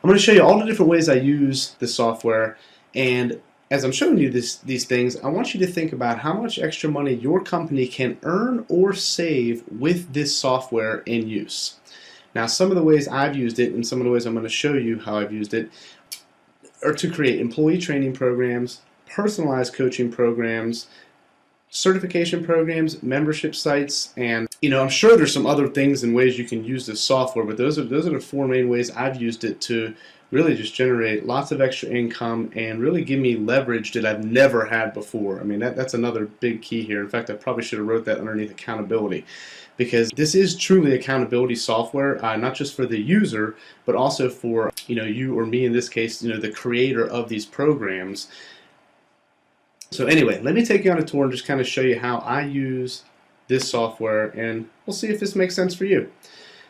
I'm going to show you all the different ways I use the software, and as I'm showing you these things, I want you to think about how much extra money your company can earn or save with this software in use. Now, some of the ways I've used it and some of the ways I'm going to show you how I've used it are to create employee training programs, personalized coaching programs, certification programs, membership sites, and I'm sure there's some other things and ways you can use this software, but those are the four main ways I've used it to really just generate lots of extra income and really give me leverage that I've never had before. I mean, that's another big key here. In fact, I probably should have wrote that underneath accountability, because this is truly accountability software, not just for the user, but also for you or me in this case, the creator of these programs. So anyway, let me take you on a tour and just kind of show you how I use this software, and we'll see if this makes sense for you.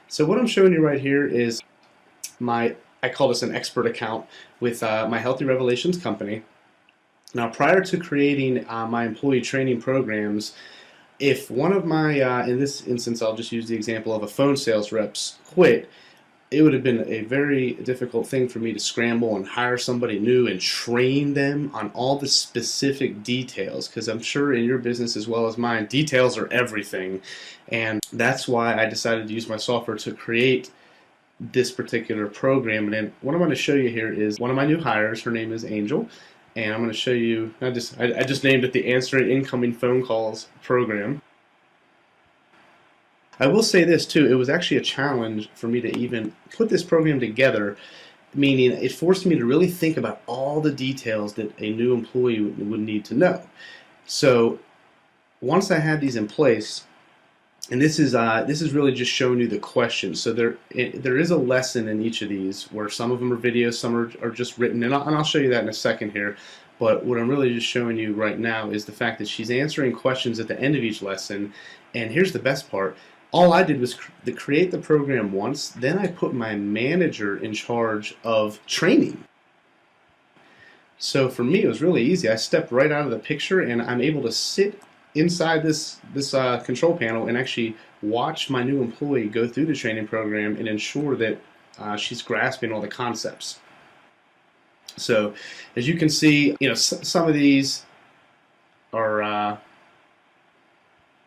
So what I'm showing you right here is I call this an expert account with my Healthy Revelations company. Now, prior to creating my employee training programs, if one of my, in this instance, I'll just use the example of a phone sales reps quit, it would have been a very difficult thing for me to scramble and hire somebody new and train them on all the specific details, because I'm sure in your business as well as mine, details are everything. And that's why I decided to use my software to create this particular program. And then what I'm going to show you here is one of my new hires. Her name is Angel, and I'm going to show you, I just named it the Answering Incoming Phone Calls program. I will say this too, it was actually a challenge for me to even put this program together, meaning it forced me to really think about all the details that a new employee would need to know. So once I had these in place, and this is really just showing you the questions. So there is a lesson in each of these, where some of them are videos, some are just written, and I'll show you that in a second here. But what I'm really just showing you right now is the fact that she's answering questions at the end of each lesson. And here's the best part. All I did was create the program once, then I put my manager in charge of training. So for me, it was really easy. I stepped right out of the picture, and I'm able to sit inside this control panel and actually watch my new employee go through the training program and ensure that she's grasping all the concepts. So as you can see, some of these are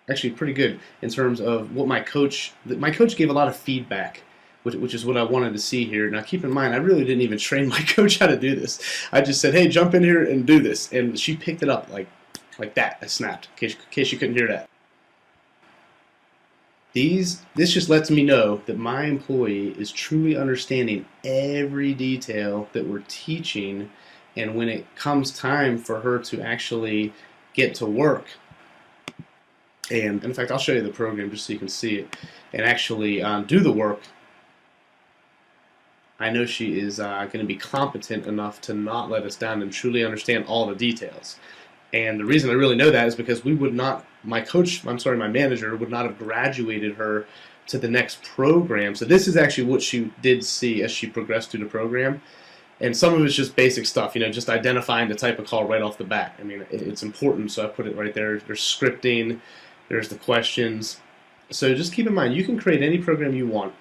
actually pretty good in terms of what my coach gave a lot of feedback, which is what I wanted to see here. Now keep in mind, I really didn't even train my coach how to do this. I just said, hey, jump in here and do this, and she picked it up like that. I snapped, in case you couldn't hear that. This just lets me know that my employee is truly understanding every detail that we're teaching, and when it comes time for her to actually get to work, and in fact, I'll show you the program just so you can see it, and actually do the work, I know she is going to be competent enough to not let us down and truly understand all the details. And the reason I really know that is because my manager would not have graduated her to the next program. So this is actually what she did see as she progressed through the program. And some of it's just basic stuff, just identifying the type of call right off the bat. I mean, it's important, so I put it right there. There's scripting, there's the questions. So just keep in mind, you can create any program you want,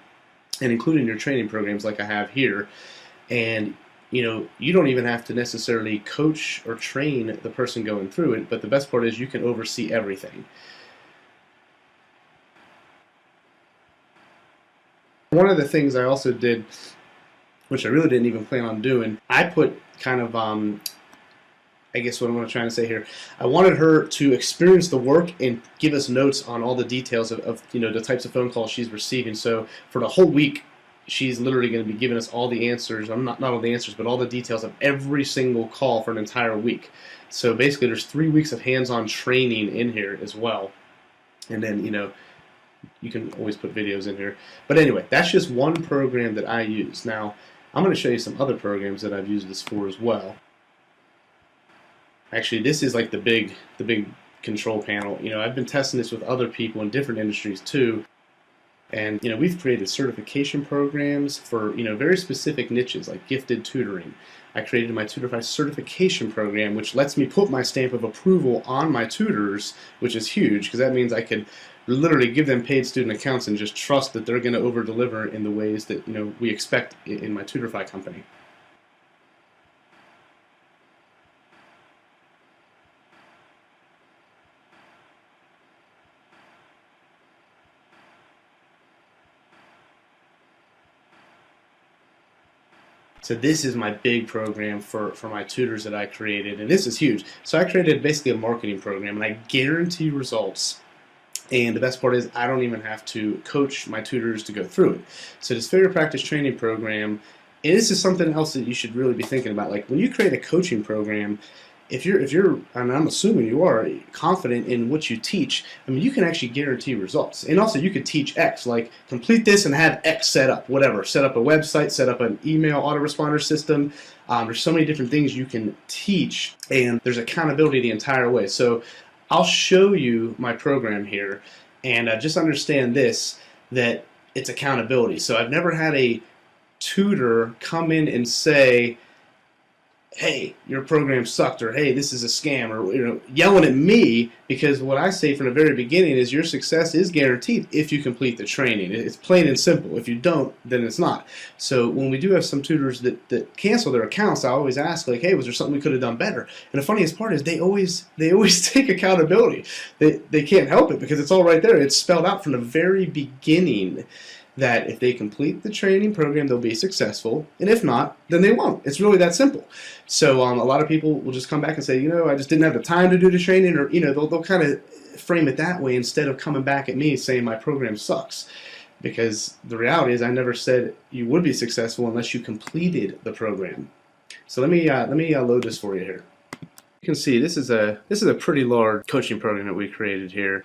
and including your training programs like I have here. And you don't even have to necessarily coach or train the person going through it, but the best part is you can oversee everything. One of the things I also did, which I really didn't even plan on doing, I put kind of, I guess what I'm trying to say here, I wanted her to experience the work and give us notes on all the details of the types of phone calls she's receiving. So for the whole week, she's literally going to be giving us all the answers, not all the answers, but all the details of every single call for an entire week. So basically there's 3 weeks of hands-on training in here as well. And then, you can always put videos in here. But anyway, that's just one program that I use. Now, I'm going to show you some other programs that I've used this for as well. Actually, this is like the big control panel. I've been testing this with other people in different industries too. And we've created certification programs for very specific niches like gifted tutoring. I created my Tutorify certification program, which lets me put my stamp of approval on my tutors, which is huge because that means I could literally give them paid student accounts and just trust that they're going to over deliver in the ways that we expect in my Tutorify company. So this is my big program for my tutors that I created, and this is huge. So I created basically a marketing program, and I guarantee results. And the best part is I don't even have to coach my tutors to go through it. So this failure practice training program, and this is something else that you should really be thinking about. Like when you create a coaching program, if you're, and I'm assuming you are confident in what you teach, I mean, you can actually guarantee results. And also you could teach X, like complete this and have X set up, whatever. Set up a website, set up an email autoresponder system. There's so many different things you can teach, and there's accountability the entire way. So I'll show you my program here, and just understand this, that it's accountability. So I've never had a tutor come in and say, hey, your program sucked, or hey, this is a scam, or yelling at me, because what I say from the very beginning is your success is guaranteed if you complete the training. It's plain and simple. If you don't, then it's not. So when we do have some tutors that cancel their accounts, I always ask, like, hey, was there something we could have done better? And the funniest part is they always take accountability. They can't help it because it's all right there. It's spelled out from the very beginning that if they complete the training program, they'll be successful, and if not, then they won't. It's really that simple. So a lot of people will just come back and say, I just didn't have the time to do the training, or they'll kind of frame it that way instead of coming back at me saying my program sucks. Because the reality is, I never said you would be successful unless you completed the program. So let me load this for you here. You can see this is a pretty large coaching program that we created here.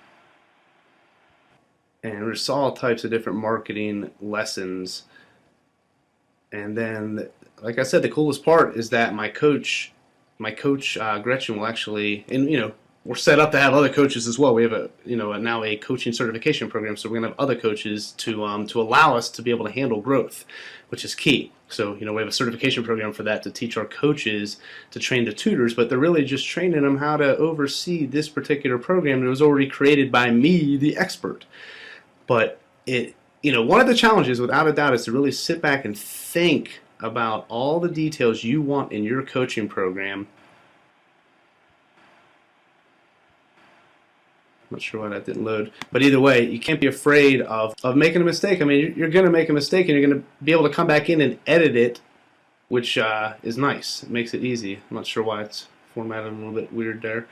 And there's all types of different marketing lessons. And then, like I said, the coolest part is that my coach Gretchen will actually, and we're set up to have other coaches as well. We have now a coaching certification program, so we're gonna have other coaches to allow us to be able to handle growth, which is key. So we have a certification program for that to teach our coaches to train the tutors, but they're really just training them how to oversee this particular program that was already created by me, the expert. But one of the challenges, without a doubt, is to really sit back and think about all the details you want in your coaching program. I'm not sure why that didn't load. But either way, you can't be afraid of making a mistake. I mean, you're going to make a mistake, and you're going to be able to come back in and edit it, which is nice. It makes it easy. I'm not sure why it's formatted a little bit weird there.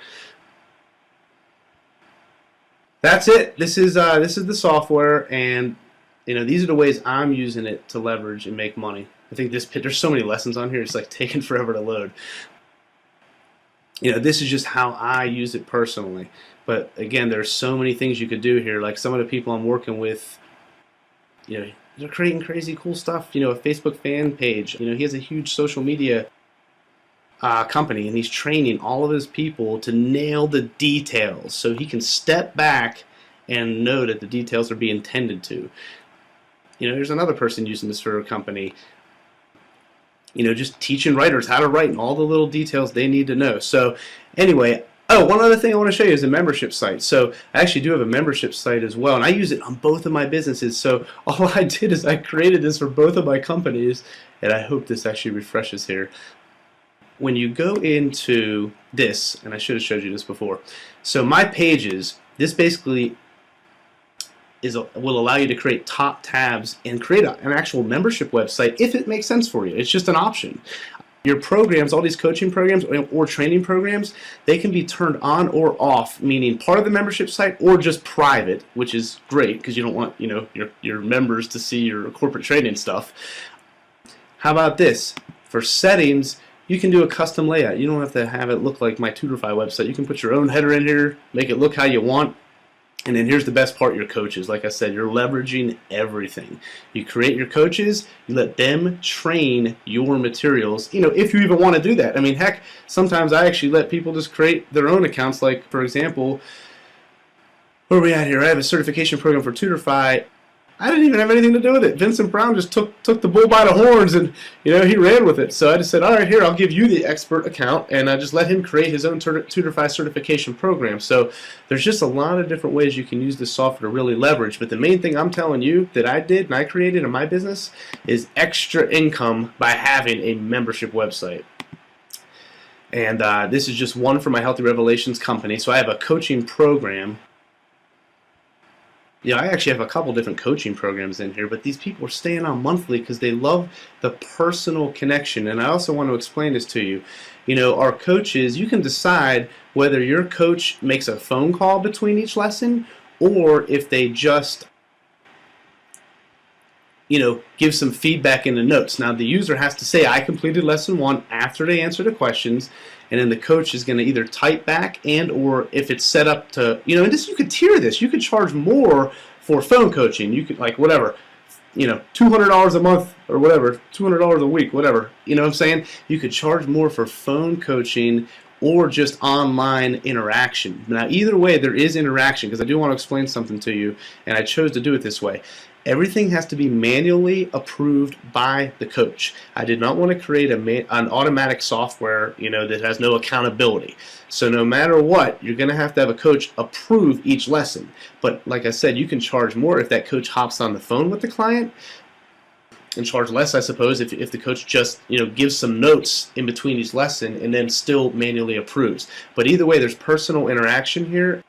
That's it. This is the software, and these are the ways I'm using it to leverage and make money. I think there's so many lessons on here. It's like taking forever to load. This is just how I use it personally. But again, there's so many things you could do here. Like some of the people I'm working with, they're creating crazy cool stuff. A Facebook fan page. He has a huge social media company, and he's training all of his people to nail the details so he can step back and know that the details are being tended to. There's another person using this for a company, just teaching writers how to write and all the little details they need to know. So anyway, one other thing I want to show you is a membership site. So I actually do have a membership site as well, and I use it on both of my businesses. So all I did is I created this for both of my companies, and I hope this actually refreshes here. When you go into this, and I should have showed you this before, so my pages, this basically will allow you to create top tabs and create an actual membership website if it makes sense for you. It's just an option. Your programs, all these coaching programs or training programs, they can be turned on or off, meaning part of the membership site or just private, which is great because you don't want your members to see your corporate training stuff. How about this? For settings, you can do a custom layout. You don't have to have it look like my Tutorify website. You can put your own header in here, make it look how you want. And then here's the best part, your coaches. Like I said, you're leveraging everything. You create your coaches, you let them train your materials, if you even want to do that. I mean, heck, sometimes I actually let people just create their own accounts. Like, for example, where are we at here? I have a certification program for Tutorify. I didn't even have anything to do with it. Vincent Brown just took the bull by the horns, and he ran with it. So I just said, all right, here, I'll give you the expert account, and I just let him create his own Tutorify certification program. So there's just a lot of different ways you can use this software to really leverage. But the main thing I'm telling you that I did and I created in my business is extra income by having a membership website. And this is just one for my Healthy Revelations company. So I have a coaching program. I actually have a couple different coaching programs in here, but these people are staying on monthly because they love the personal connection. And I also want to explain this to you. Our coaches, you can decide whether your coach makes a phone call between each lesson or if they just give some feedback in the notes. Now, the user has to say, I completed lesson 1 after they answer the questions, and then the coach is going to either type back and or if it's set up to, and this, you could tier this. You could charge more for phone coaching. You could, like, whatever, $200 a month or whatever, $200 a week, whatever. You know what I'm saying? You could charge more for phone coaching or just online interaction. Now, either way, there is interaction, because I do want to explain something to you, and I chose to do it this way. Everything has to be manually approved by the coach. I did not want to create an automatic software, that has no accountability. So no matter what, you're going to have a coach approve each lesson. But like I said, you can charge more if that coach hops on the phone with the client, and charge less, I suppose, if the coach just gives some notes in between each lesson and then still manually approves. But either way, there's personal interaction here,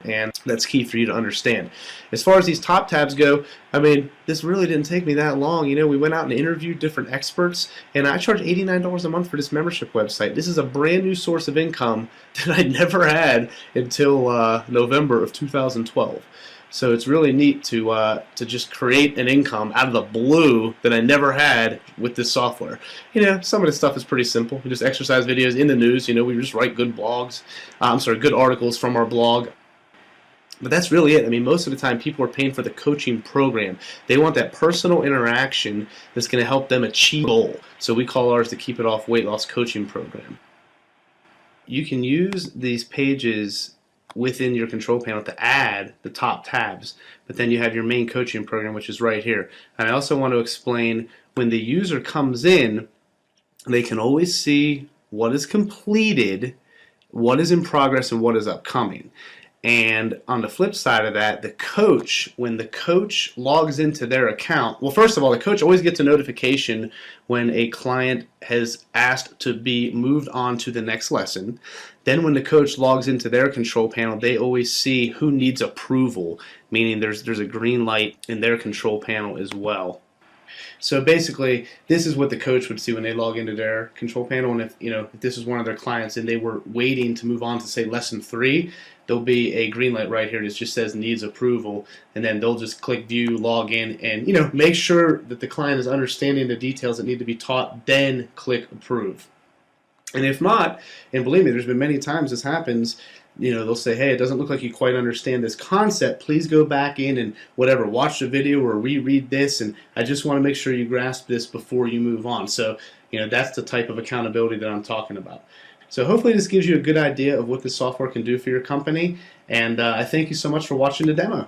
and that's key for you to understand. As far as these top tabs go, this really didn't take me that long. We went out and interviewed different experts, and I charge $89 a month for this membership website. This is a brand new source of income that I never had until November of 2012. So it's really neat to just create an income out of the blue that I never had with this software. Some of the stuff is pretty simple. We just exercise videos in the news. We just write good blogs. Good articles from our blog. But that's really it. Most of the time people are paying for the coaching program. They want that personal interaction that's going to help them achieve a goal. So we call ours the Keep It Off Weight Loss Coaching Program. You can use these pages within your control panel to add the top tabs, but then you have your main coaching program, which is right here. And I also want to explain, when the user comes in, they can always see what is completed, what is in progress, and what is upcoming. And on the flip side of that, the coach, when the coach logs into their account, well, first of all, the coach always gets a notification when a client has asked to be moved on to the next lesson. Then when the coach logs into their control panel, they always see who needs approval, meaning there's a green light in their control panel as well. So basically, this is what the coach would see when they log into their control panel. And if this is one of their clients and they were waiting to move on to, say, lesson 3, there'll be a green light right here that just says needs approval, and then they'll just click view, log in, and make sure that the client is understanding the details that need to be taught, then click approve. And if not, and believe me, there's been many times this happens, they'll say, hey, it doesn't look like you quite understand this concept. Please go back in and watch the video or reread this, and I just want to make sure you grasp this before you move on. So, that's the type of accountability that I'm talking about. So hopefully this gives you a good idea of what this software can do for your company, and I thank you so much for watching the demo.